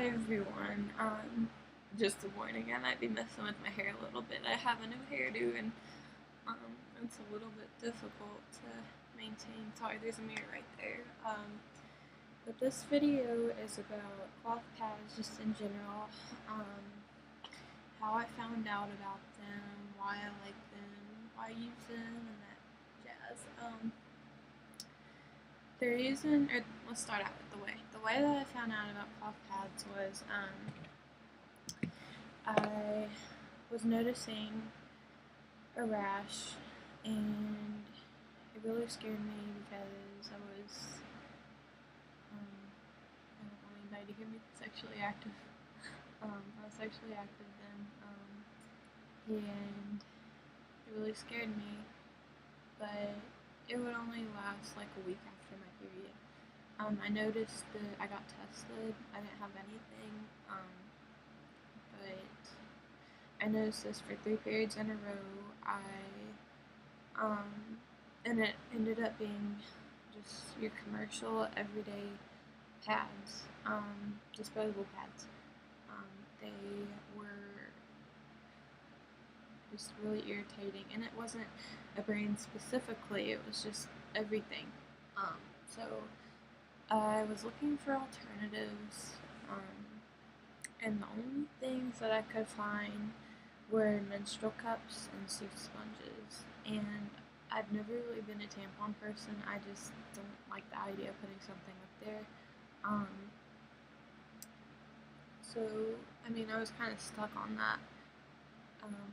Hi everyone. Just a warning, I might be messing with my hair a little bit. I have a new hairdo and it's a little bit difficult to maintain. Sorry, there's a mirror right there. But this video is about cloth pads just in general. How I found out about them, why I like them, why I use them, and that jazz. The reason, or let's start out with the way. The way that I found out about cloth pads was I was noticing a rash, and it really scared me because I don't want anybody to hear me sexually active. I was sexually active then, and it really scared me, but it would only last like a week after my period. I noticed that I got tested. I didn't have anything, but I noticed this for 3 periods in a row. And it ended up being just your commercial everyday pads, disposable pads. They were just really irritating, and it wasn't a brand specifically, it was just everything. So I was looking for alternatives, and the only things that I could find were menstrual cups and soup sponges, and I've never really been a tampon person. I just don't like the idea of putting something up there. So, I mean, I was kind of stuck on that.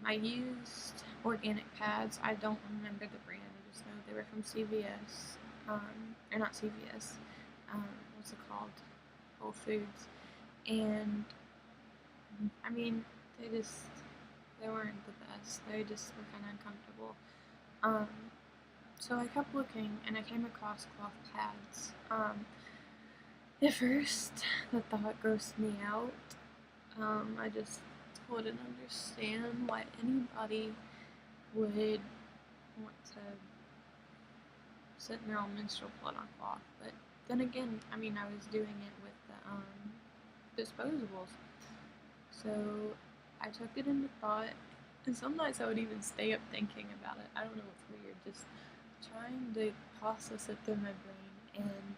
I used organic pads. I don't remember the brand. I just know they were from CVS. Or not CVS. What's it called? Whole Foods. And, I mean, they weren't the best. They just were kind of uncomfortable. So I kept looking, and I came across cloth pads. At first, the thought grossed me out. I just wouldn't understand why anybody would want to sit in their own menstrual blood on cloth. But then again, I mean, I was doing it with the disposables. So I took it into thought, and some nights I would even stay up thinking about it. I don't know, it's weird, just trying to process it through my brain. And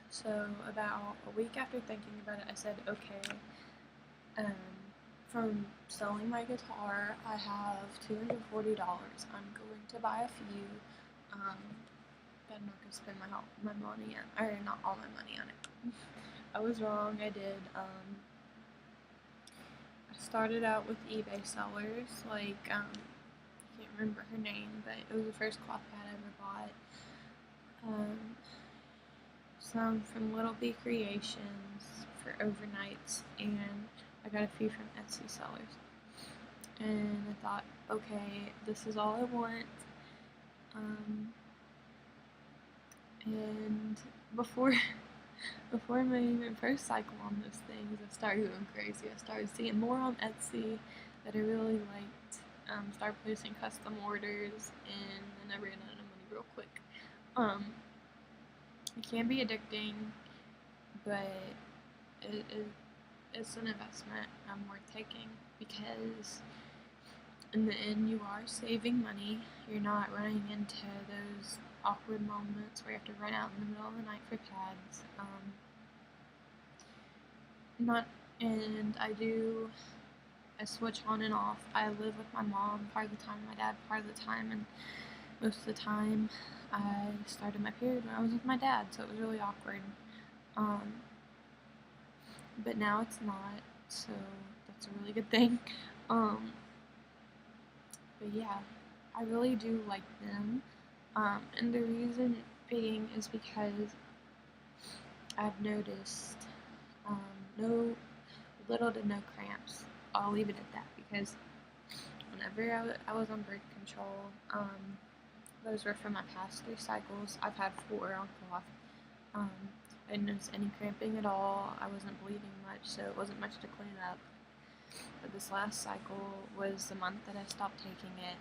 so about a week after thinking about it, I said, okay, from selling my guitar, I have $240. I'm going to buy a few, but I'm not going to spend my money on, or not all my money on it. I was wrong, I did. I started out with eBay sellers, like, I can't remember her name, but it was the first cloth pad I ever bought. Some from Little B Creations for overnights, and I got a few from Etsy sellers. And I thought, okay, this is all I want. And before my even first cycle on those things, I started going crazy. I started seeing more on Etsy that I really liked. Started placing custom orders, and then I ran out of money real quick. It can be addicting, but it's an investment worth taking, because in the end you are saving money. You're not running into those awkward moments where you have to run out in the middle of the night for pads. I switch on and off. I live with my mom part of the time, my dad part of the time, and most of the time I started my period when I was with my dad, so it was really awkward. But now it's not, so that's a really good thing. But yeah, I really do like them. And the reason being is because I've noticed little to no cramps. I'll leave it at that, because whenever I was on birth control, those were from my past 3 cycles. I've had 4 on cloth. I didn't notice any cramping at all. I wasn't bleeding much, so it wasn't much to clean up. But this last cycle was the month that I stopped taking it.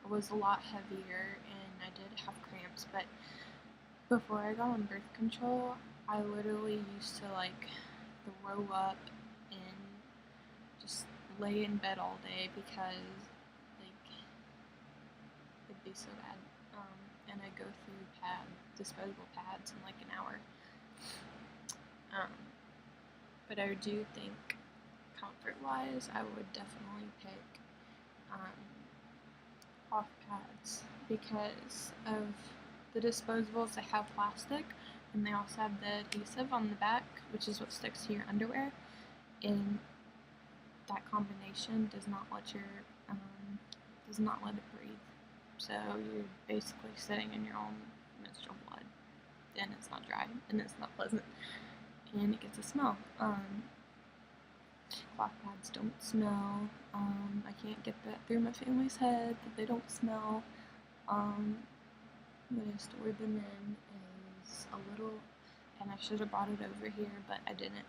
It was a lot heavier, and I did have cramps, but before I got on birth control, I literally used to like throw up and just lay in bed all day because like it'd be so bad. And I go through disposable pads in like an hour. But I do think comfort-wise, I would definitely pick cloth pads because of the disposables. They have plastic and they also have the adhesive on the back, which is what sticks to your underwear, and that combination does not let it breathe. So you're basically sitting in your own menstrual blood, and it's not dry, and it's not pleasant, and it gets a smell. Cloth pads don't smell. I can't get that through my family's head that they don't smell. What I stored them in is a little, and I should have brought it over here, but I didn't.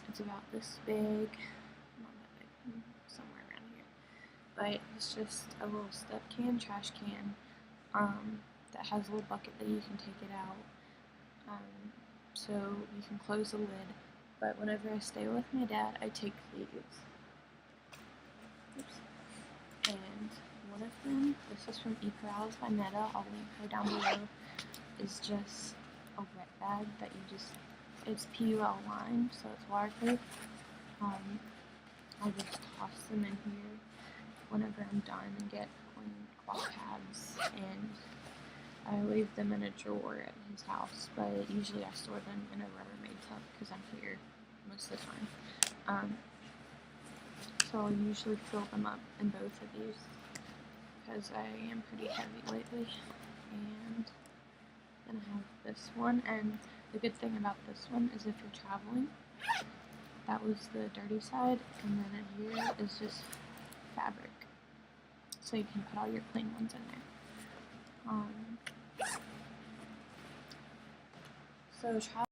It's about this big, not that big, somewhere around here. But it's just a little step can, trash can, that has a little bucket that you can take it out. So you can close the lid. But whenever I stay with my dad, I take these. Oops. And one of them, this is from eCorrals by Meta, I'll link her down below, is just a wet bag that you just, it's PUL lined, so it's waterproof. I just toss them in here whenever I'm done and get clean cloth pads, and I leave them in a drawer at his house, but usually I store them in a Rubbermaid tub because I'm here most of the time. So I'll usually fill them up in both of these because I am pretty heavy lately. And then I have this one, and the good thing about this one is if you're traveling, that was the dirty side, and then in here is just fabric, so you can put all your clean ones in there. So travel